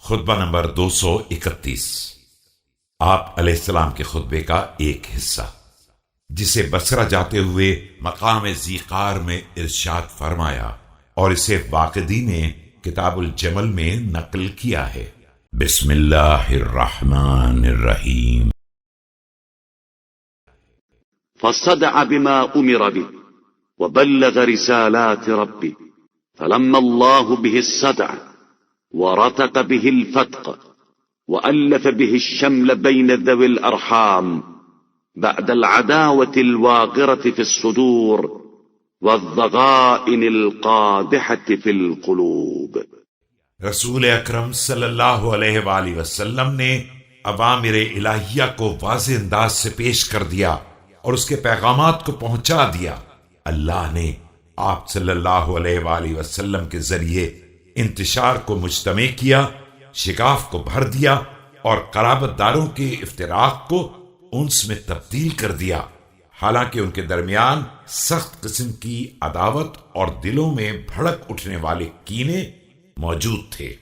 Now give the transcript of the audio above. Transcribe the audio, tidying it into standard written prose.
خطبہ نمبر 231۔ آپ علیہ السلام کے خطبے کا ایک حصہ، جسے بصرہ جاتے ہوئے مقام ذیقار میں ارشاد فرمایا اور اسے واقدی نے کتاب الجمل میں نقل کیا ہے۔ بسم اللہ الرحمن الرحیم۔ فصدع بما أمر به وبلغ رسالات ربه فلما الله به الصدع ورتق به الفتق وألف به الشمل بين ذوي الأرحام بعد العداوة الواغرة في الصدور والضغائن القادحة في القلوب۔ رسول اکرم صلی اللہ علیہ وآلہ وسلم نے اوامر الہیہ کو واضح انداز سے پیش کر دیا اور اس کے پیغامات کو پہنچا دیا۔ اللہ نے آپ صلی اللہ علیہ وآلہ وسلم کے ذریعے انتشار کو مجتمع کیا، شگاف کو بھر دیا اور قرابت داروں کے افتراق کو انس میں تبدیل کر دیا، حالانکہ ان کے درمیان سخت قسم کی عداوت اور دلوں میں بھڑک اٹھنے والے کینے موجود تھے۔